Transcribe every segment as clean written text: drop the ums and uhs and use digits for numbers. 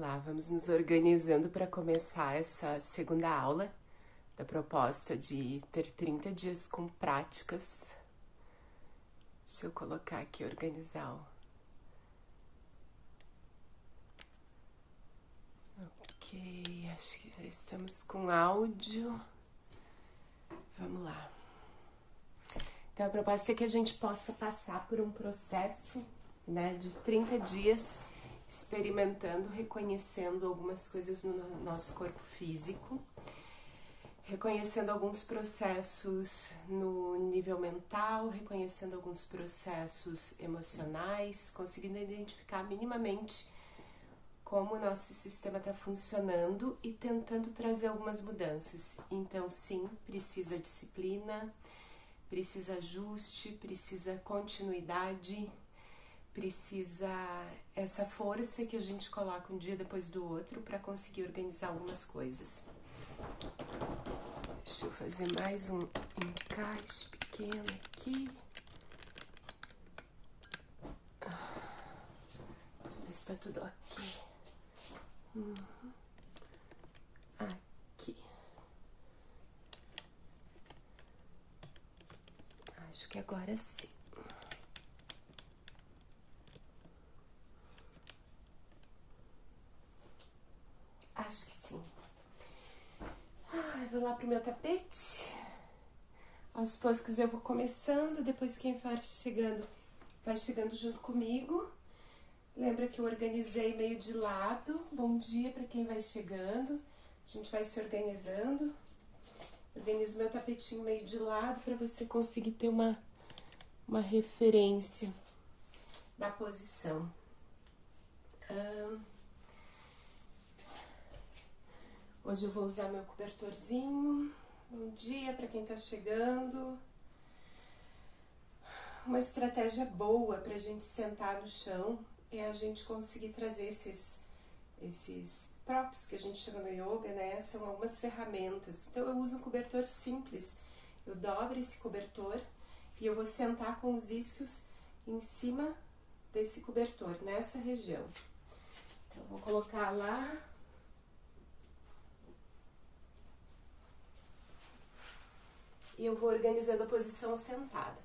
lá, vamos nos organizando para começar essa segunda aula da proposta de ter 30 dias com práticas. Deixa eu colocar aqui, organizar. Ok, acho que já estamos com áudio. Vamos lá. Então a proposta é que a gente possa passar por um processo, né, de 30 dias experimentando, reconhecendo algumas coisas no nosso corpo físico, reconhecendo alguns processos no nível mental, reconhecendo alguns processos emocionais, conseguindo identificar minimamente como o nosso sistema está funcionando e tentando trazer algumas mudanças. Então, sim, precisa disciplina, precisa ajuste, precisa continuidade, precisa essa força que a gente coloca um dia depois do outro para conseguir organizar algumas coisas. Deixa eu fazer mais um encaixe pequeno aqui. Deixa eu ver se tá tudo ok. Aqui. Acho que agora sim. Acho que sim. Vou lá pro meu tapete. Aos poucos eu vou começando, depois quem for chegando, vai chegando junto comigo. Lembra que eu organizei meio de lado. Bom dia para quem vai chegando. A gente vai se organizando. Organizo meu tapetinho meio de lado para você conseguir ter uma referência da posição. Hoje eu vou usar meu cobertorzinho. Bom dia para quem tá chegando. Uma estratégia boa pra gente sentar no chão é a gente conseguir trazer esses props que a gente chama no yoga, né? São algumas ferramentas. Então eu uso um cobertor simples. Eu dobro esse cobertor e eu vou sentar com os isquios em cima desse cobertor, nessa região. Então eu vou colocar lá. E eu vou organizando a posição sentada.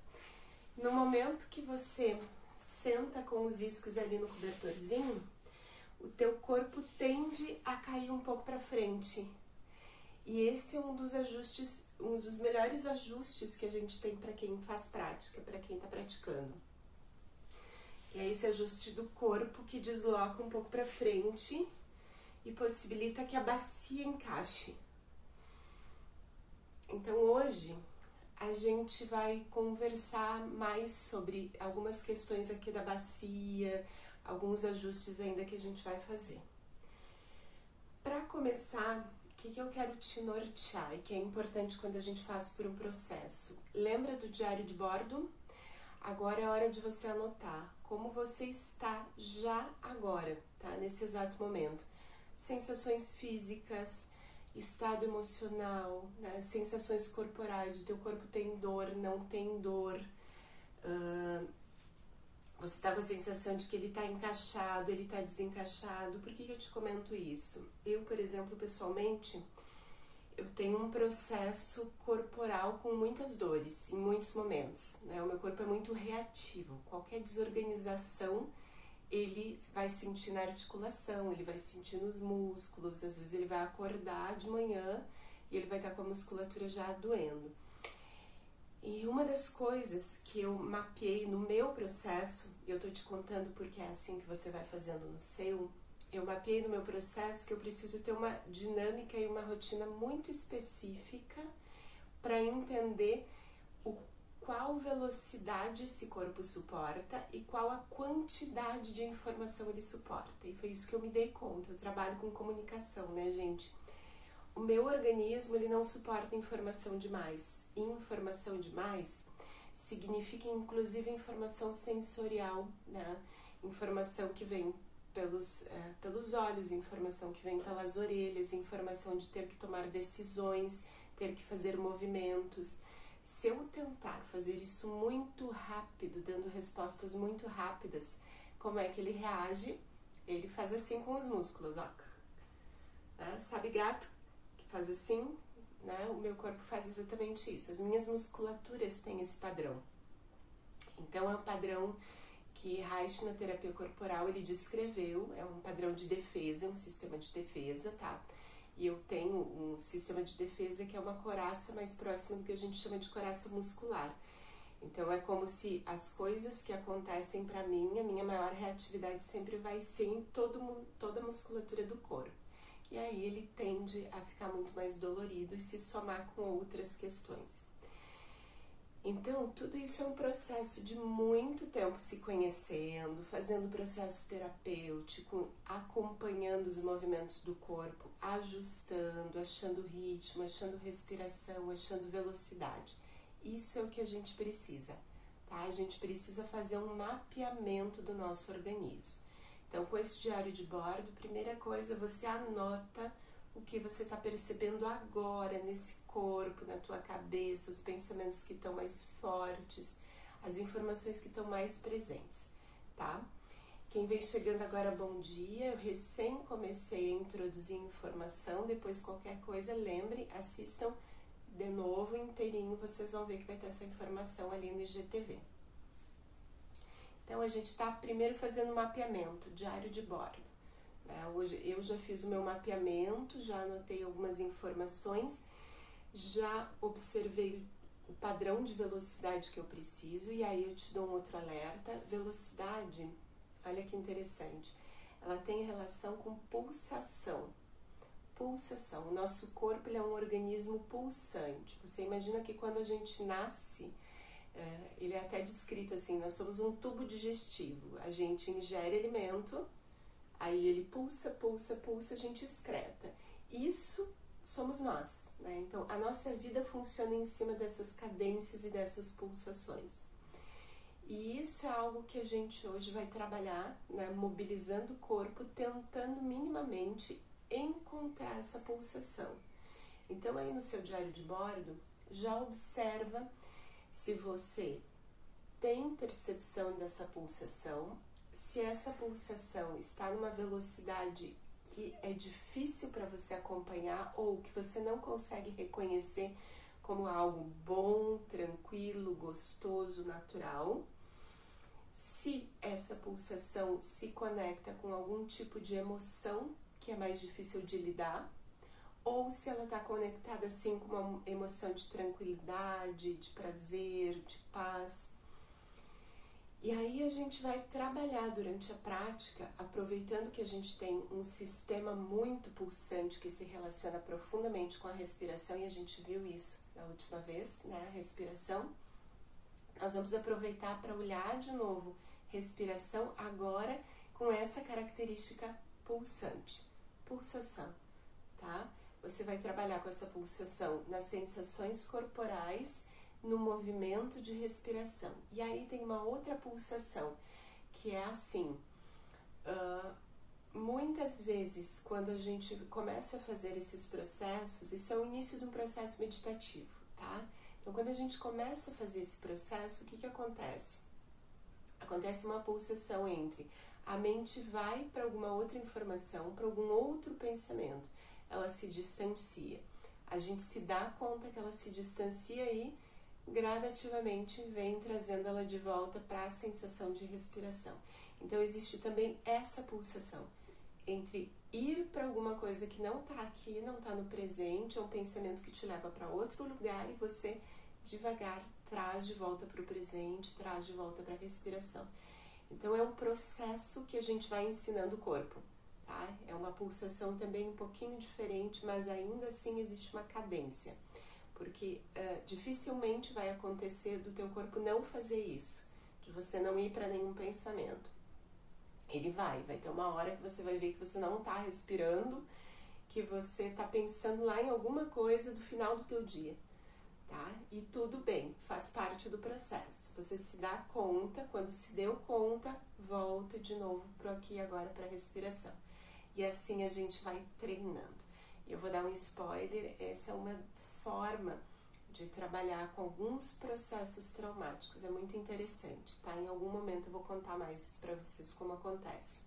No momento que você senta com os iscos ali no cobertorzinho, o teu corpo tende a cair um pouco para frente. E esse é um dos ajustes, um dos melhores ajustes que a gente tem para quem faz prática, para quem está praticando. Que é esse ajuste do corpo que desloca um pouco para frente e possibilita que a bacia encaixe. Então hoje a gente vai conversar mais sobre algumas questões aqui da bacia, alguns ajustes ainda que a gente vai fazer. Para começar, o que eu quero te nortear e que é importante quando a gente faz por um processo? Lembra do diário de bordo? Agora é hora de você anotar como você está já agora, tá? Nesse exato momento. Sensações físicas, estado emocional, né? Sensações corporais, o teu corpo tem dor, não tem dor, você tá com a sensação de que ele tá encaixado, ele tá desencaixado. Por que eu te comento isso? Eu, por exemplo, pessoalmente, eu tenho um processo corporal com muitas dores, em muitos momentos, né? O meu corpo é muito reativo, qualquer desorganização ele vai sentir na articulação, ele vai sentir nos músculos, às vezes ele vai acordar de manhã e ele vai estar com a musculatura já doendo. E uma das coisas que eu mapeei no meu processo, e eu tô te contando porque é assim que você vai fazendo no seu, eu mapeei no meu processo que eu preciso ter uma dinâmica e uma rotina muito específica para entender qual velocidade esse corpo suporta e qual a quantidade de informação ele suporta. E foi isso que eu me dei conta. Eu trabalho com comunicação, né, gente? O meu organismo, ele não suporta informação demais. Informação demais significa, inclusive, informação sensorial, né? Informação que vem pelos olhos, informação que vem pelas orelhas, informação de ter que tomar decisões, ter que fazer movimentos. Se eu tentar fazer isso muito rápido, dando respostas muito rápidas, como é que ele reage? ele faz assim com os músculos, ó. Né? Sabe gato que faz assim? Né? O meu corpo faz exatamente isso. As minhas musculaturas têm esse padrão. Então é um padrão que Reich, na terapia corporal, ele descreveu, é um padrão de defesa, um sistema de defesa, tá? E eu tenho um sistema de defesa que é uma coraça mais próxima do que a gente chama de coraça muscular. Então é como se as coisas que acontecem para mim, a minha maior reatividade sempre vai ser em toda a musculatura do corpo. E aí ele tende a ficar muito mais dolorido e se somar com outras questões. Então, tudo isso é um processo de muito tempo se conhecendo, fazendo processo terapêutico, acompanhando os movimentos do corpo, ajustando, achando ritmo, achando respiração, achando velocidade. Isso é o que a gente precisa, tá? A gente precisa fazer um mapeamento do nosso organismo. Então, com esse diário de bordo, primeira coisa, você anota o que você está percebendo agora nesse corpo, na tua cabeça, os pensamentos que estão mais fortes, as informações que estão mais presentes, tá? Quem vem chegando agora, bom dia. Eu recém comecei a introduzir informação, depois qualquer coisa, lembre, assistam de novo inteirinho, vocês vão ver que vai ter essa informação ali no IGTV. Então, a gente está primeiro fazendo mapeamento, diário de bordo. Hoje eu já fiz o meu mapeamento, já anotei algumas informações, já observei o padrão de velocidade que eu preciso e aí eu te dou um outro alerta. Velocidade, olha que interessante, ela tem relação com pulsação. Pulsação, o nosso corpo ele é um organismo pulsante. Você imagina que quando a gente nasce, ele é até descrito assim, nós somos um tubo digestivo, a gente ingere alimento, aí ele pulsa, pulsa, pulsa, a gente excreta. Isso somos nós, né? Então, a nossa vida funciona em cima dessas cadências e dessas pulsações. E isso é algo que a gente hoje vai trabalhar, né? Mobilizando o corpo, tentando minimamente encontrar essa pulsação. Então, aí no seu diário de bordo, já observa se você tem percepção dessa pulsação, se essa pulsação está numa velocidade que é difícil para você acompanhar ou que você não consegue reconhecer como algo bom, tranquilo, gostoso, natural. Se essa pulsação se conecta com algum tipo de emoção que é mais difícil de lidar, ou se ela está conectada assim com uma emoção de tranquilidade, de prazer, de paz. E aí a gente vai trabalhar durante a prática, aproveitando que a gente tem um sistema muito pulsante que se relaciona profundamente com a respiração, e a gente viu isso na última vez, né, a respiração. Nós vamos aproveitar para olhar de novo respiração agora com essa característica pulsante, pulsação, tá? Você vai trabalhar com essa pulsação nas sensações corporais, no movimento de respiração. E aí tem uma outra pulsação, que é assim, muitas vezes quando a gente começa a fazer esses processos, isso é o início de um processo meditativo, tá? Então quando a gente começa a fazer esse processo, o que que acontece? Acontece uma pulsação entre a mente vai para alguma outra informação, para algum outro pensamento, ela se distancia. A gente se dá conta que ela se distancia e gradativamente vem trazendo ela de volta para a sensação de respiração. Então existe também essa pulsação entre ir para alguma coisa que não está aqui, não está no presente, é um pensamento que te leva para outro lugar e você devagar traz de volta para o presente, traz de volta para a respiração. Então é um processo que a gente vai ensinando o corpo, tá? É uma pulsação também um pouquinho diferente, mas ainda assim existe uma cadência. Porque dificilmente vai acontecer do teu corpo não fazer isso, de você não ir para nenhum pensamento. Ele vai ter uma hora que você vai ver que você não está respirando, que você está pensando lá em alguma coisa do final do teu dia, tá? E tudo bem, faz parte do processo. Você se dá conta, quando se deu conta, volta de novo para aqui e agora para a respiração. E assim a gente vai treinando. Eu vou dar um spoiler, essa é uma forma de trabalhar com alguns processos traumáticos, é muito interessante, tá? Em algum momento eu vou contar mais isso para vocês, como acontece.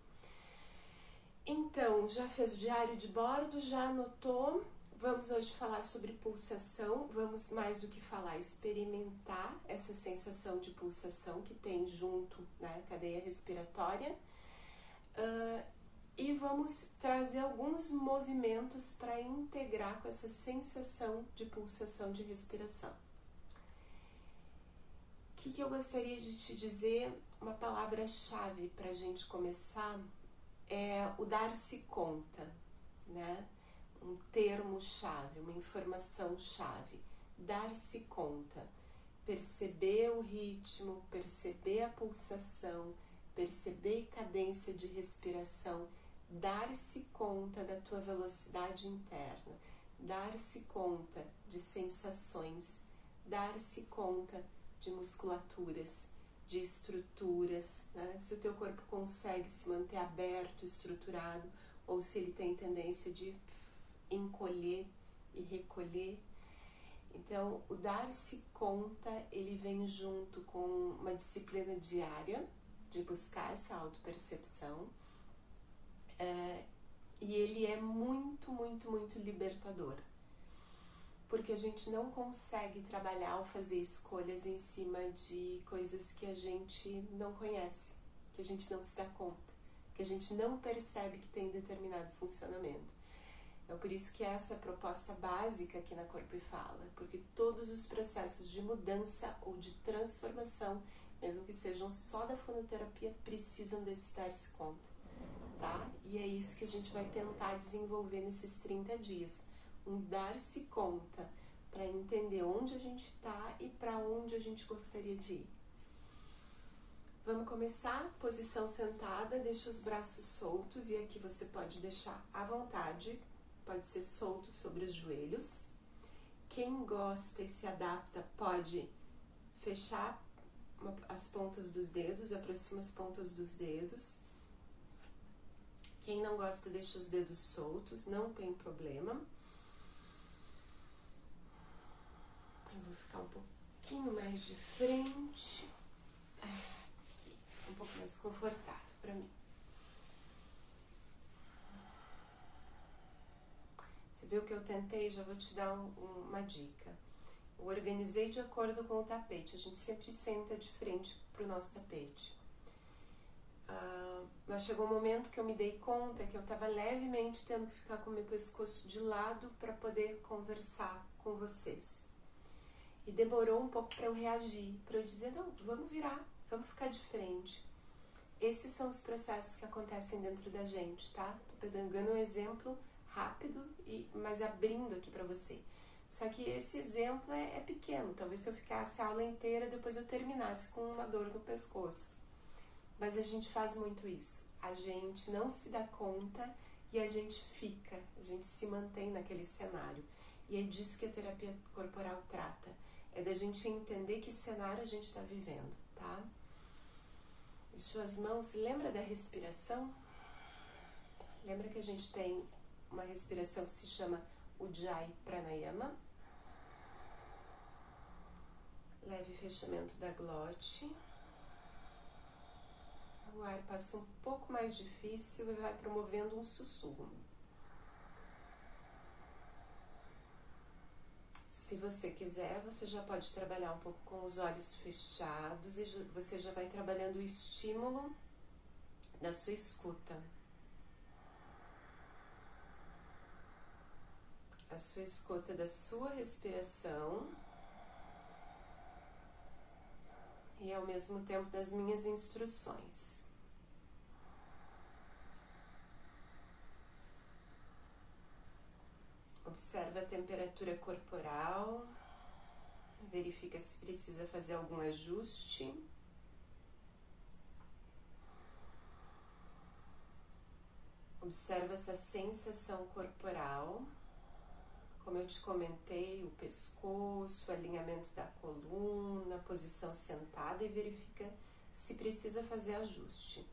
Então, já fez o diário de bordo, já anotou? Vamos hoje falar sobre pulsação, vamos mais do que falar, experimentar essa sensação de pulsação que tem junto, né, cadeia respiratória. E vamos trazer alguns movimentos para integrar com essa sensação de pulsação de respiração. O que eu gostaria de te dizer, uma palavra-chave para a gente começar é o dar-se conta, né? Um termo-chave, uma informação-chave. Dar-se conta, perceber o ritmo, perceber a pulsação, perceber cadência de respiração, dar-se conta da tua velocidade interna, dar-se conta de sensações, dar-se conta de musculaturas, de estruturas, né? Se o teu corpo consegue se manter aberto, estruturado, ou se ele tem tendência de encolher e recolher. Então, o dar-se conta, ele vem junto com uma disciplina diária de buscar essa autopercepção, e ele é muito, muito, muito libertador, porque a gente não consegue trabalhar ou fazer escolhas em cima de coisas que a gente não conhece, que a gente não se dá conta, que a gente não percebe que tem determinado funcionamento. É por isso que essa é a proposta básica aqui na Corpo e Fala, porque todos os processos de mudança ou de transformação, mesmo que sejam só da fonoterapia, precisam desse dar-se conta, tá? E é isso que a gente vai tentar desenvolver nesses 30 dias. Um dar-se conta para entender onde a gente está e para onde a gente gostaria de ir. Vamos começar? Posição sentada, deixa os braços soltos e aqui você pode deixar à vontade, pode ser solto sobre os joelhos. Quem gosta e se adapta pode fechar as pontas dos dedos, aproxima as pontas dos dedos. Quem não gosta deixa os dedos soltos, não tem problema. Eu vou ficar um pouquinho mais de frente, aqui, um pouco mais confortável para mim. Você viu que eu tentei? Já vou te dar uma dica. Eu organizei de acordo com o tapete. A gente sempre senta de frente para o nosso tapete. Mas chegou um momento que eu me dei conta que eu estava levemente tendo que ficar com o meu pescoço de lado para poder conversar com vocês. E demorou um pouco para eu reagir, para eu dizer, não, vamos virar, vamos ficar de frente. Esses são os processos que acontecem dentro da gente, tá? Tô pegando um exemplo rápido, mas abrindo aqui para você. Só que esse exemplo é pequeno, talvez se eu ficasse a aula inteira, depois eu terminasse com uma dor no pescoço. Mas a gente faz muito isso, a gente não se dá conta e a gente se mantém naquele cenário. E é disso que a terapia corporal trata, é da gente entender que cenário a gente está vivendo, tá? Deixou as mãos, lembra da respiração? Lembra que a gente tem uma respiração que se chama Ujjayi Pranayama? Leve fechamento da glote. O ar passa um pouco mais difícil e vai promovendo um sussurro. Se você quiser, você já pode trabalhar um pouco com os olhos fechados e você já vai trabalhando o estímulo da sua escuta. A sua escuta da sua respiração e ao mesmo tempo das minhas instruções. Observa a temperatura corporal, verifica se precisa fazer algum ajuste. Observa essa sensação corporal, como eu te comentei, o pescoço, o alinhamento da coluna, posição sentada e verifica se precisa fazer ajuste.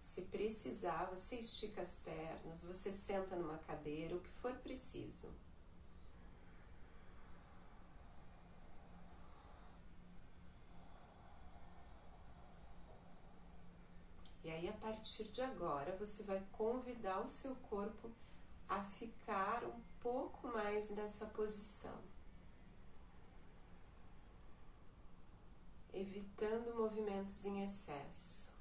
Se precisar, você estica as pernas, você senta numa cadeira, o que for preciso. E aí, a partir partir de agora, você vai convidar o seu corpo a ficar um pouco mais nessa posição, evitando movimentos em excesso.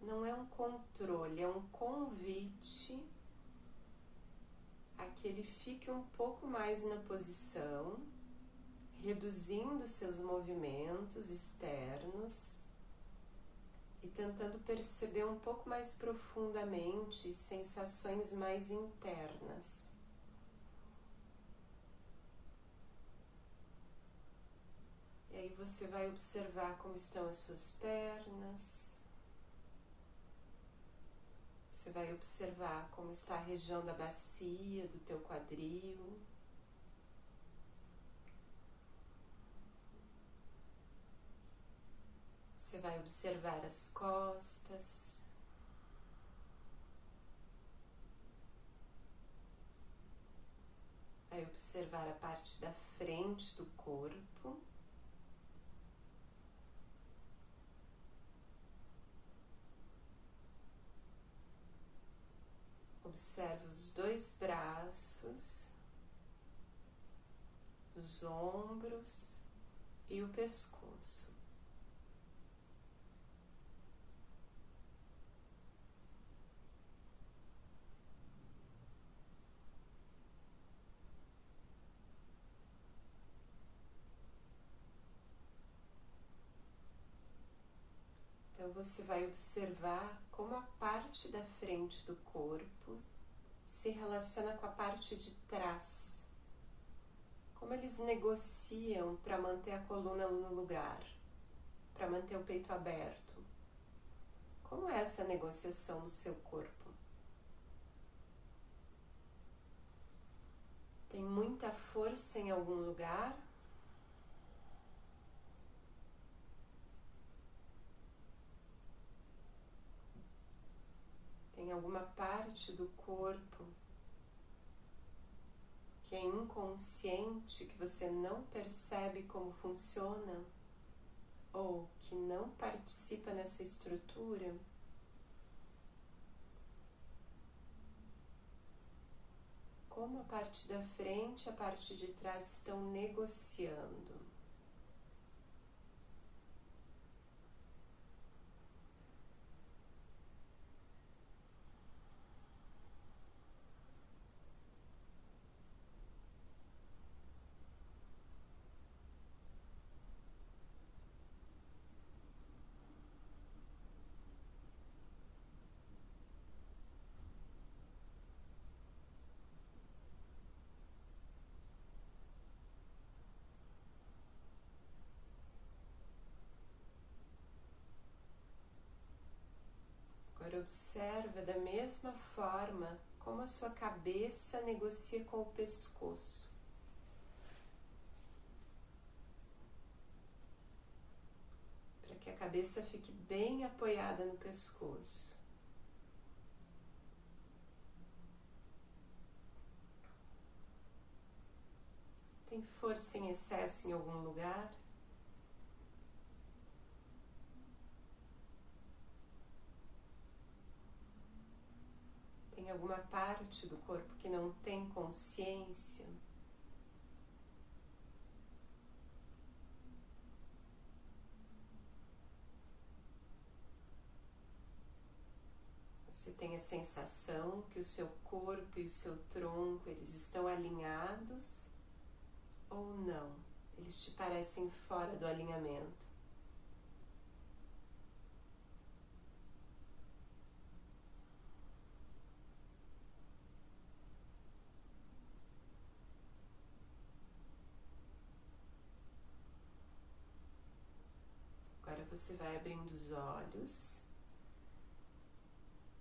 Não é um controle, é um convite a que ele fique um pouco mais na posição, reduzindo seus movimentos externos e tentando perceber um pouco mais profundamente sensações mais internas. E aí você vai observar como estão as suas pernas. Você vai observar como está a região da bacia, do teu quadril. Você vai observar as costas. Vai observar a parte da frente do corpo. Observe os dois braços, os ombros e o pescoço. Então você vai observar como a parte da frente do corpo se relaciona com a parte de trás. Como eles negociam para manter a coluna no lugar, para manter o peito aberto. Como é essa negociação no seu corpo? Tem muita força em algum lugar? Tem alguma parte do corpo que é inconsciente, que você não percebe como funciona? Ou que não participa nessa estrutura? Como a parte da frente e a parte de trás estão negociando? Agora observa da mesma forma como a sua cabeça negocia com o pescoço. Para que a cabeça fique bem apoiada no pescoço. Tem força em excesso em algum lugar? Tem alguma parte do corpo que não tem consciência? Você tem a sensação que o seu corpo e o seu tronco, eles estão alinhados ou não? Eles te parecem fora do alinhamento? Agora você vai abrindo os olhos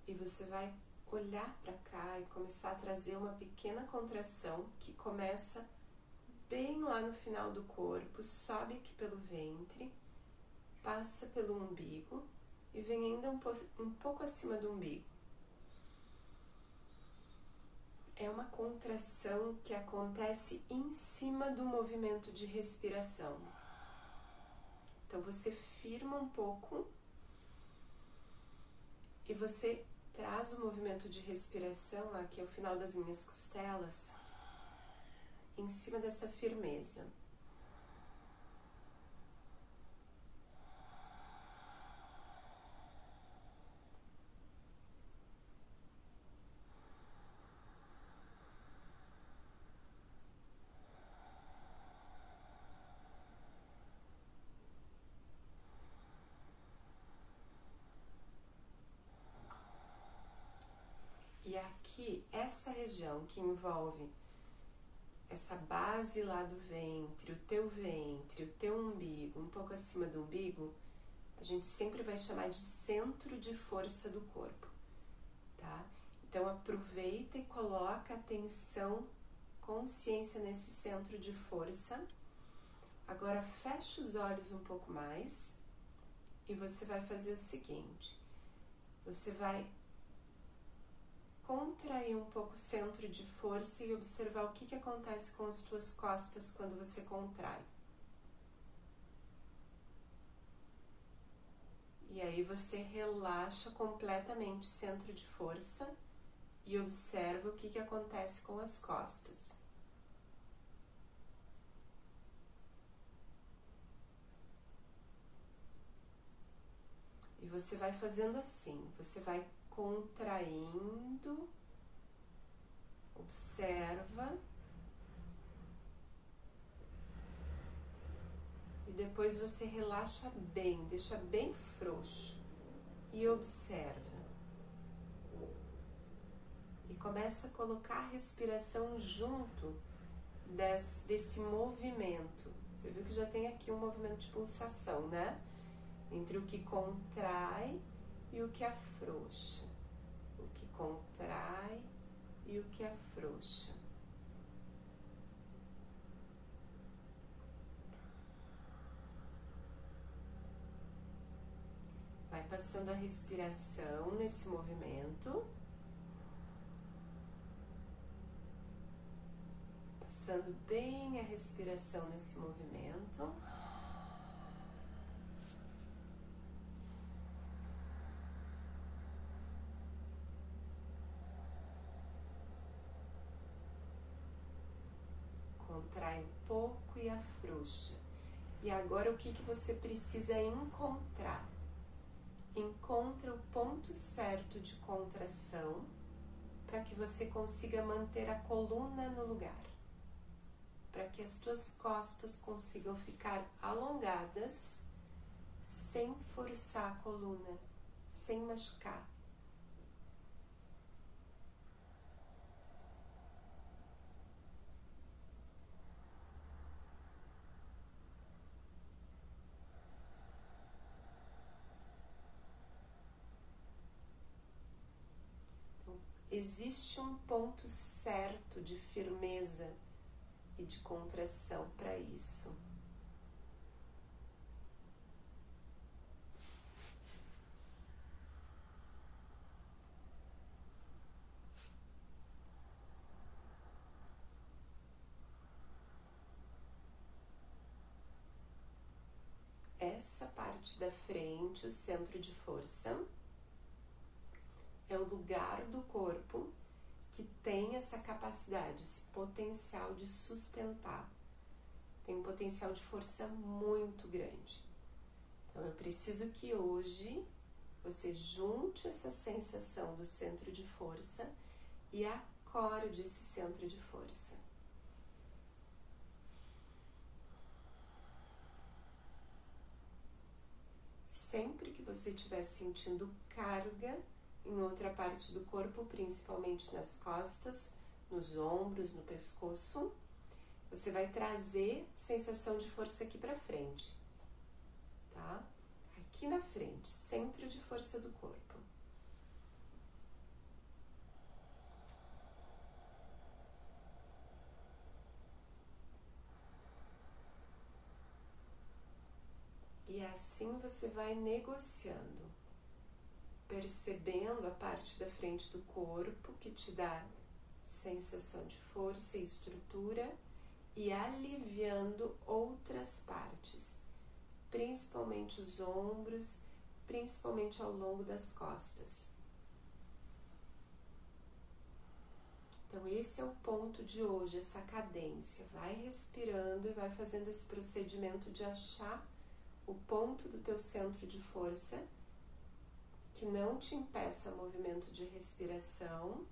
e você vai olhar para cá e começar a trazer uma pequena contração que começa bem lá no final do corpo, sobe aqui pelo ventre, passa pelo umbigo e vem ainda um pouco acima do umbigo. É uma contração que acontece em cima do movimento de respiração. Então você firma um pouco e você traz o movimento de respiração aqui ao final das minhas costelas, em cima dessa firmeza. E aqui, essa região que envolve essa base lá do ventre, o teu umbigo, um pouco acima do umbigo, a gente sempre vai chamar de centro de força do corpo, tá? Então aproveita e coloca atenção, consciência nesse centro de força. Agora fecha os olhos um pouco mais e você vai fazer o seguinte, você vai contrair um pouco o centro de força e observar o que acontece com as tuas costas quando você contrai. E aí você relaxa completamente o centro de força e observa o que acontece com as costas. E você vai fazendo assim, você vai contraindo, observa, e depois você relaxa bem, deixa bem frouxo e observa. E começa a colocar a respiração junto desse movimento. Você viu que já tem aqui um movimento de pulsação, né? Entre o que contrai e o que afrouxa. O que contrai e o que afrouxa. Vai passando a respiração nesse movimento. Passando bem a respiração nesse movimento. Contrai um pouco e afrouxa. E agora o que você precisa encontrar? Encontra o ponto certo de contração para que você consiga manter a coluna no lugar. Para que as tuas costas consigam ficar alongadas, sem forçar a coluna, sem machucar. Então, existe um ponto certo de firmeza e de contração para isso. Essa parte da frente, o centro de força, é o lugar do corpo que tem essa capacidade, esse potencial de sustentar. Tem um potencial de força muito grande. Então eu preciso que hoje você junte essa sensação do centro de força e acorde esse centro de força. Sempre que você estiver sentindo carga em outra parte do corpo, principalmente nas costas, nos ombros, no pescoço, você vai trazer sensação de força aqui pra frente, tá? Aqui na frente, centro de força do corpo. E assim você vai negociando, percebendo a parte da frente do corpo que te dá sensação de força e estrutura e aliviando outras partes. principalmente os ombros, principalmente ao longo das costas. Então esse é o ponto de hoje, essa cadência. Vai respirando e vai fazendo esse procedimento de achar o ponto do teu centro de força, que não te impeça movimento de respiração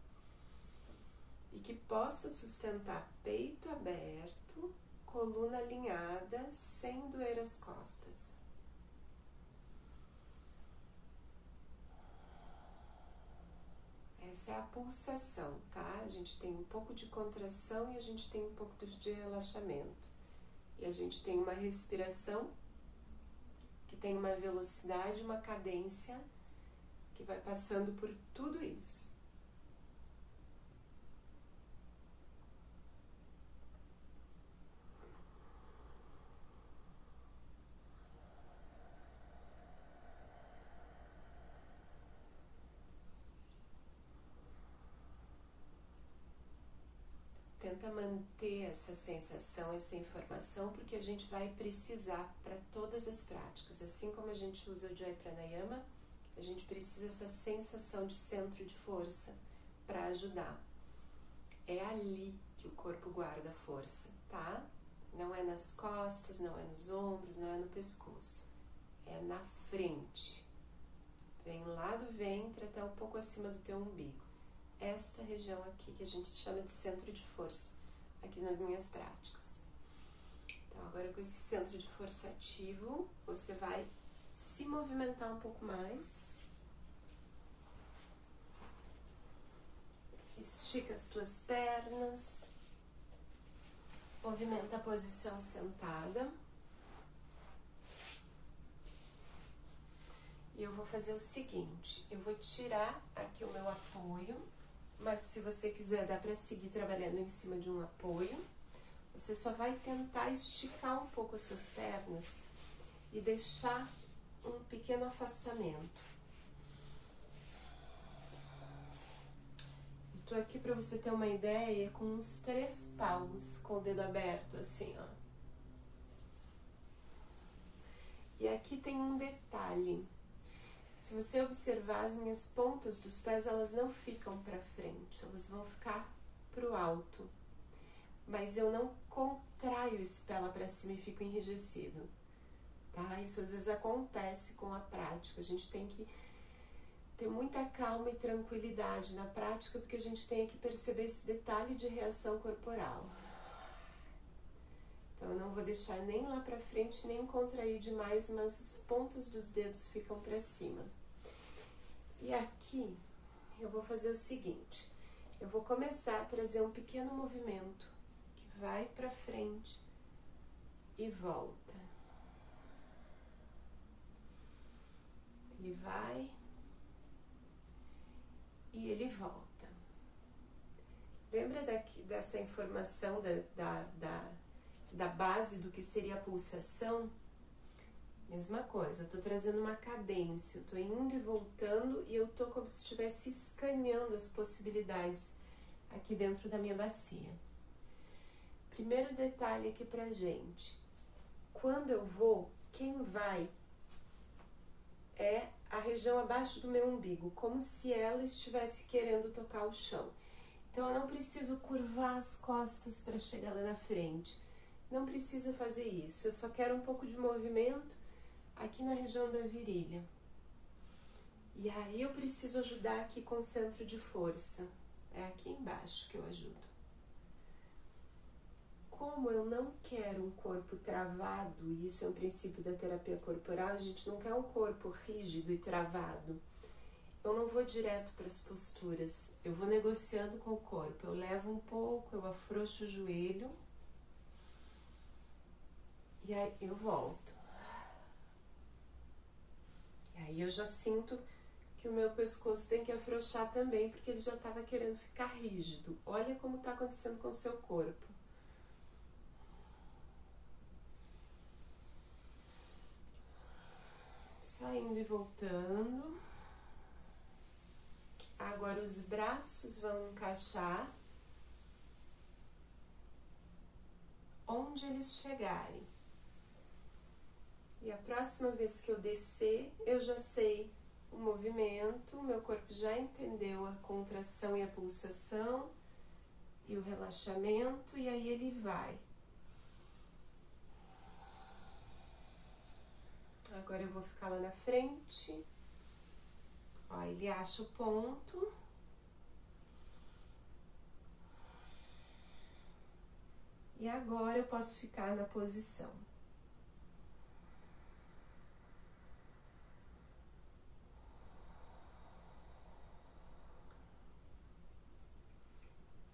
e que possa sustentar peito aberto, coluna alinhada, sem doer as costas. Essa é a pulsação, tá? A gente tem um pouco de contração e a gente tem um pouco de relaxamento. E a gente tem uma respiração que tem uma velocidade, uma cadência que vai passando por tudo isso. Tenta manter essa sensação, essa informação, porque a gente vai precisar para todas as práticas. Assim como a gente usa o Ujjayi Pranayama, a gente precisa dessa sensação de centro de força para ajudar. É ali que o corpo guarda força, tá? Não é nas costas, não é nos ombros, não é no pescoço. É na frente. Vem lá do ventre até um pouco acima do teu umbigo. Esta região aqui que a gente chama de centro de força, aqui nas minhas práticas. Então agora com esse centro de força ativo, você vai se movimentar um pouco mais. Estica as tuas pernas. Movimenta a posição sentada. E eu vou fazer o seguinte, eu vou tirar aqui o meu apoio, mas se você quiser dá para seguir trabalhando em cima de um apoio. Você só vai tentar esticar um pouco as suas pernas e deixar um pequeno afastamento. Estou aqui para você ter uma ideia com uns 3 palmos com o dedo aberto assim, ó. E aqui tem um detalhe. Se você observar, as minhas pontas dos pés, elas não ficam para frente, elas vão ficar para o alto. Mas eu não contraio esse pé lá para cima e fico enrijecido, tá? Isso às vezes acontece com a prática. A gente tem que ter muita calma e tranquilidade na prática, porque a gente tem que perceber esse detalhe de reação corporal. Então eu não vou deixar nem lá para frente, nem contrair demais, mas os pontos dos dedos ficam para cima. E aqui eu vou fazer o seguinte, eu vou começar a trazer um pequeno movimento que vai para frente e volta. Ele vai e ele volta. Lembra dessa informação da base do que seria a pulsação? Mesma coisa, eu tô trazendo uma cadência, eu tô indo e voltando e eu tô como se estivesse escaneando as possibilidades aqui dentro da minha bacia. Primeiro detalhe aqui pra gente, quando eu vou, quem vai é a região abaixo do meu umbigo, como se ela estivesse querendo tocar o chão. Então eu não preciso curvar as costas para chegar lá na frente, não precisa fazer isso, eu só quero um pouco de movimento aqui na região da virilha. E aí eu preciso ajudar aqui com o centro de força. É aqui embaixo que eu ajudo. Como eu não quero um corpo travado, e isso é um princípio da terapia corporal, a gente não quer um corpo rígido e travado. Eu não vou direto para as posturas, eu vou negociando com o corpo. Eu levo um pouco, eu afrouxo o joelho e aí eu volto. Aí eu já sinto que o meu pescoço tem que afrouxar também, porque ele já estava querendo ficar rígido. Olha como está acontecendo com o seu corpo. Só indo e voltando. Agora os braços vão encaixar onde eles chegarem. E a próxima vez que eu descer, eu já sei o movimento, meu corpo já entendeu a contração e a pulsação e o relaxamento, e aí ele vai. Agora eu vou ficar lá na frente. Ó, ele acha o ponto. E agora eu posso ficar na posição.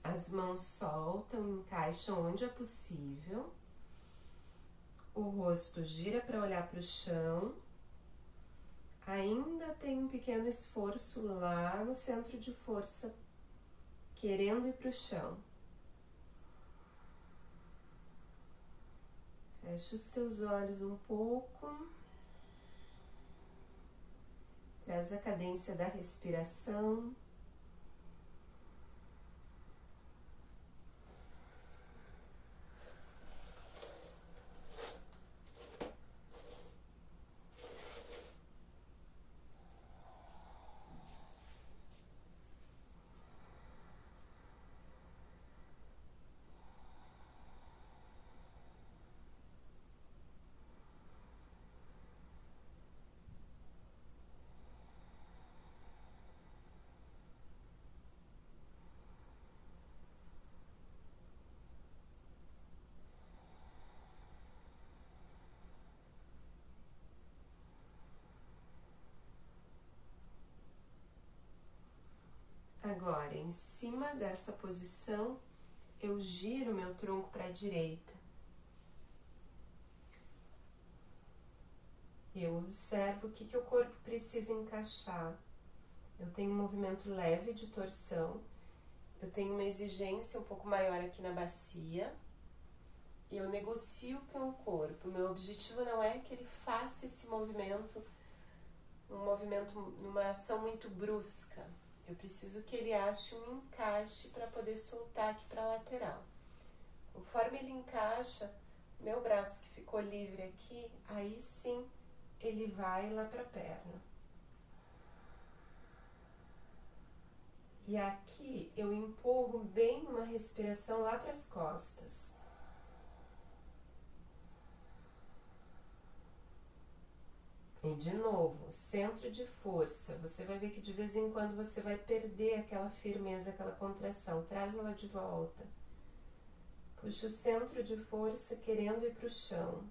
As mãos soltam, encaixam onde é possível. O rosto gira para olhar para o chão. Ainda tem um pequeno esforço lá no centro de força, querendo ir para o chão. Fecha os teus olhos um pouco. Traz a cadência da respiração. Agora, em cima dessa posição, eu giro meu tronco para a direita. Eu observo o que o corpo precisa encaixar. Eu tenho um movimento leve de torção. Eu tenho uma exigência um pouco maior aqui na bacia. E eu negocio com o corpo. Meu objetivo não é que ele faça esse movimento, numa ação muito brusca. Eu preciso que ele ache um encaixe para poder soltar aqui para a lateral. Conforme ele encaixa, meu braço que ficou livre aqui, aí sim ele vai lá para a perna. E aqui eu empurro bem uma respiração lá para as costas. E de novo, centro de força. Você vai ver que de vez em quando você vai perder aquela firmeza, aquela contração. Traz ela de volta. Puxa o centro de força querendo ir para o chão.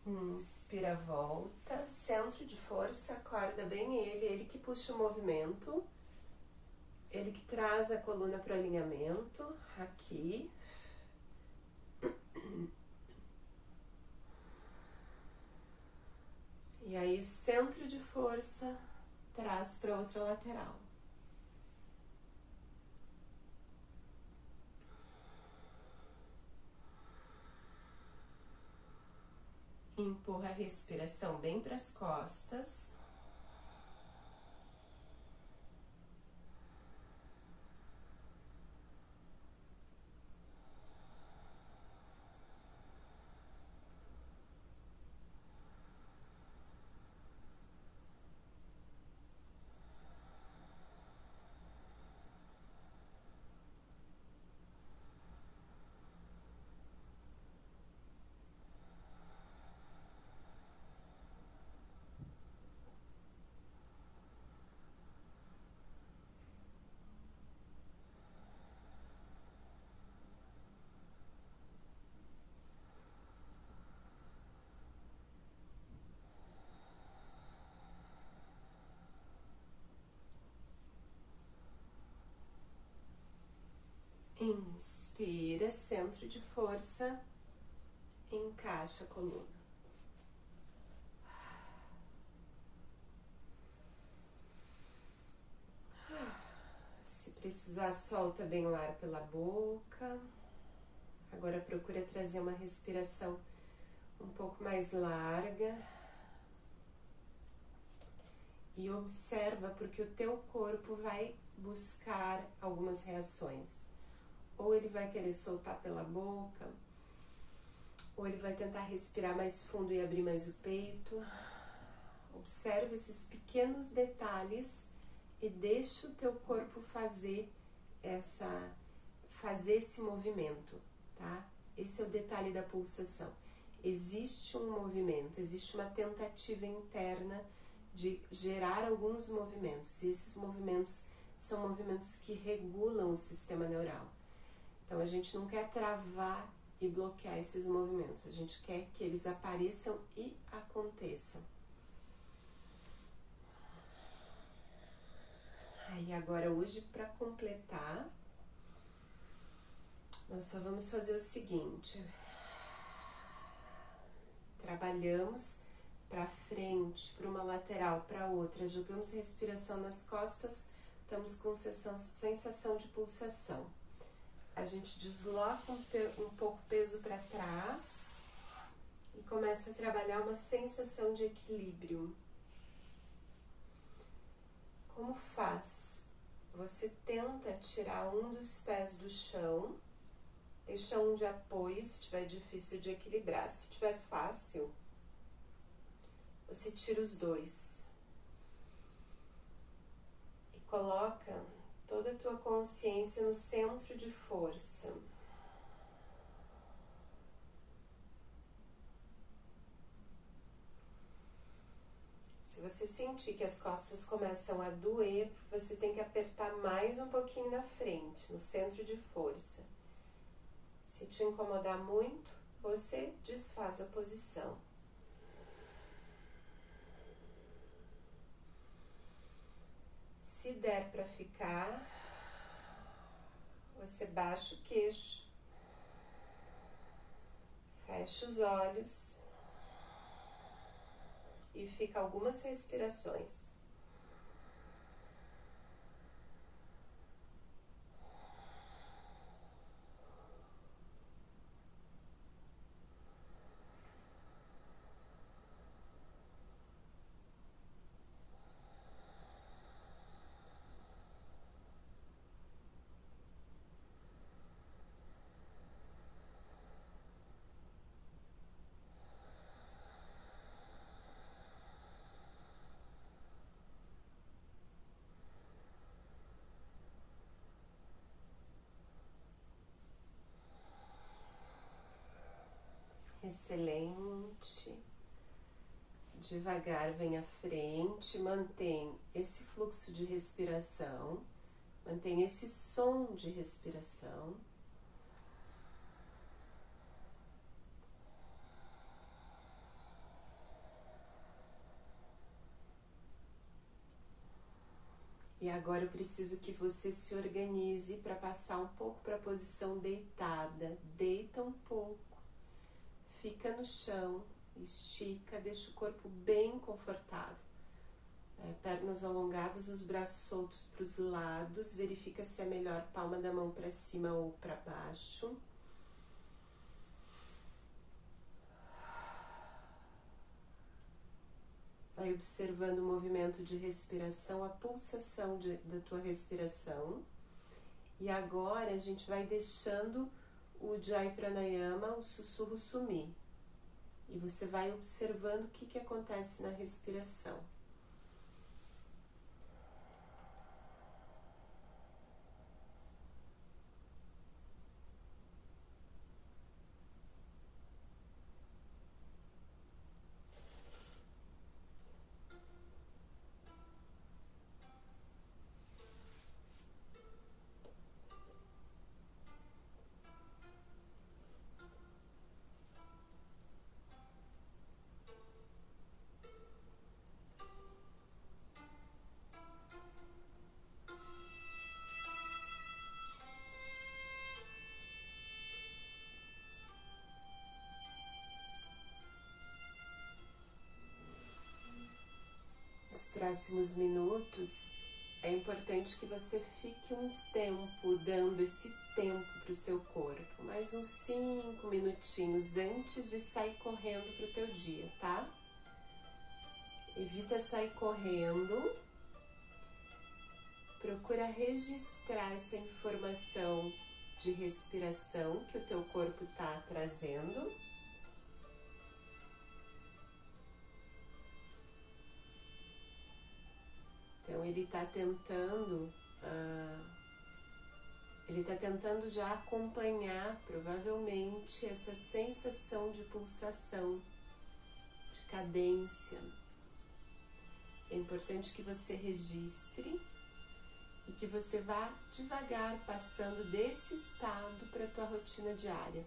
Inspira, volta, centro de força, acorda bem ele que puxa o movimento, ele que traz a coluna para o alinhamento, aqui. E aí, centro de força, traz para outra lateral. Empurra a respiração bem para as costas. agora, centro de força, encaixa a coluna. Se precisar, solta bem o ar pela boca. Agora procura trazer uma respiração um pouco mais larga. E observa, porque o teu corpo vai buscar algumas reações. Ou ele vai querer soltar pela boca, ou ele vai tentar respirar mais fundo e abrir mais o peito. Observa esses pequenos detalhes e deixa o teu corpo fazer esse movimento, tá? Esse é o detalhe da pulsação. Existe um movimento, existe uma tentativa interna de gerar alguns movimentos, e esses movimentos são movimentos que regulam o sistema neural. Então a gente não quer travar e bloquear esses movimentos, a gente quer que eles apareçam e aconteçam. Aí agora hoje, para completar, nós só vamos fazer o seguinte: trabalhamos para frente, para uma lateral, para outra, jogamos respiração nas costas, estamos com sensação de pulsação. A gente desloca um pouco o peso para trás e começa a trabalhar uma sensação de equilíbrio. Como faz? Você tenta tirar um dos pés do chão, deixa um de apoio se tiver difícil de equilibrar. Se tiver fácil, você tira os dois e coloca toda a tua consciência no centro de força. Se você sentir que as costas começam a doer, você tem que apertar mais um pouquinho na frente, no centro de força. Se te incomodar muito, você desfaz a posição. Se der para ficar, você baixa o queixo, fecha os olhos e fica algumas respirações. Excelente. Devagar vem à frente, mantém esse fluxo de respiração, mantém esse som de respiração. E agora eu preciso que você se organize para passar um pouco para a posição deitada. Deita um pouco, fica no chão, estica, deixa o corpo bem confortável. Pernas alongadas, os braços soltos para os lados, verifica se é melhor palma da mão para cima ou para baixo. Vai observando o movimento de respiração, a pulsação da tua respiração. E agora a gente vai deixando o Ujjayi Pranayama, o sussurro, sumir. E você vai observando o que acontece na respiração. próximos minutos, é importante que você fique um tempo, dando esse tempo para o seu corpo, mais uns 5 minutinhos antes de sair correndo para o teu dia, tá? Evita sair correndo, procura registrar essa informação de respiração que o teu corpo está trazendo. Então ele está tentando já acompanhar provavelmente essa sensação de pulsação, de cadência. É importante que você registre e que você vá devagar passando desse estado para a tua rotina diária,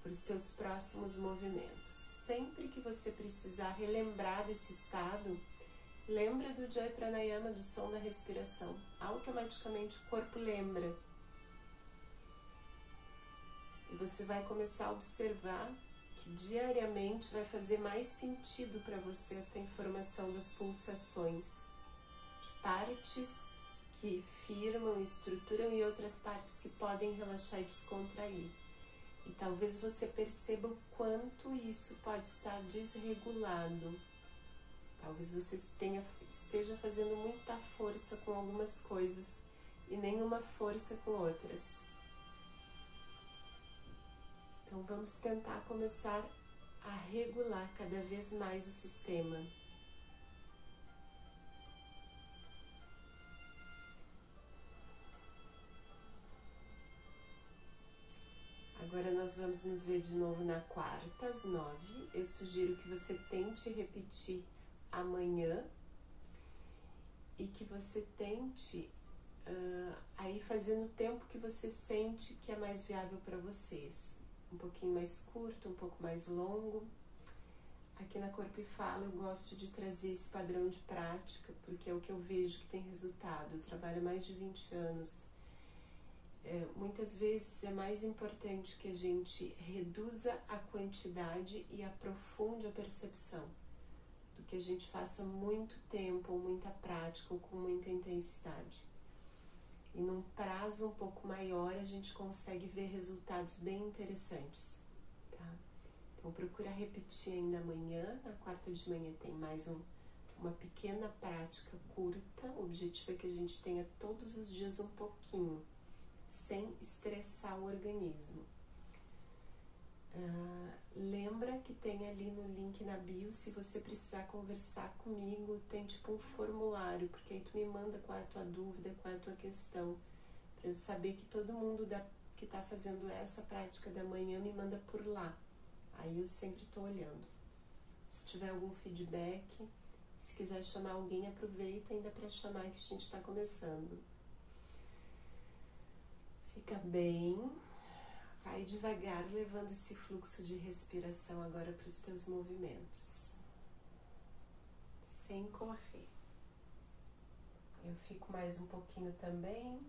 para os teus próximos movimentos. Sempre que você precisar relembrar desse estado, lembra do Jai Pranayama, do som da respiração. Automaticamente o corpo lembra. E você vai começar a observar que diariamente vai fazer mais sentido para você essa informação das pulsações, de partes que firmam, estruturam e outras partes que podem relaxar e descontrair. E talvez você perceba o quanto isso pode estar desregulado. Talvez você esteja fazendo muita força com algumas coisas e nenhuma força com outras. Então vamos tentar começar a regular cada vez mais o sistema. Agora nós vamos nos ver de novo na quarta, às 9. Eu sugiro que você tente repetir amanhã e que você tente aí fazer no tempo que você sente que é mais viável para vocês. Um pouquinho mais curto, um pouco mais longo. Aqui na Corpo e Fala eu gosto de trazer esse padrão de prática, porque é o que eu vejo que tem resultado. Eu trabalho há mais de 20 anos. Muitas vezes é mais importante que a gente reduza a quantidade e aprofunde a percepção, do que a gente faça muito tempo, ou muita prática, ou com muita intensidade. E num prazo um pouco maior a gente consegue ver resultados bem interessantes, tá? Então procura repetir ainda amanhã. Na quarta de manhã tem mais uma pequena prática curta. O objetivo é que a gente tenha todos os dias um pouquinho, sem estressar o organismo. Lembra que tem ali no link na bio, se você precisar conversar comigo, tem tipo um formulário, porque aí tu me manda qual é a tua dúvida, qual é a tua questão, para eu saber que todo mundo que está fazendo essa prática da manhã me manda por lá. Aí eu sempre estou olhando. Se tiver algum feedback, se quiser chamar alguém, aproveita ainda para chamar, que a gente está começando. Fica bem. Vai devagar, levando esse fluxo de respiração agora para os teus movimentos. Sem correr. Eu fico mais um pouquinho também.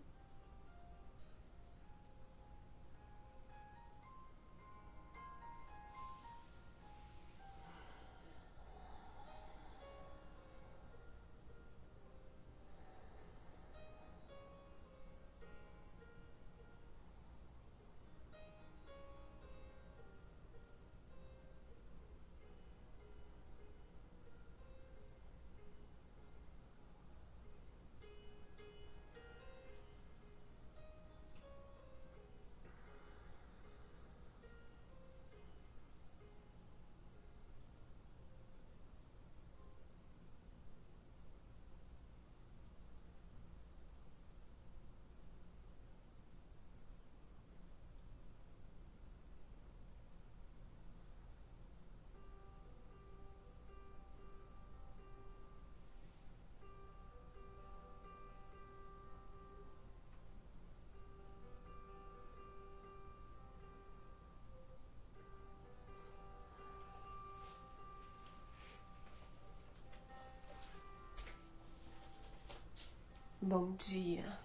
Bom dia.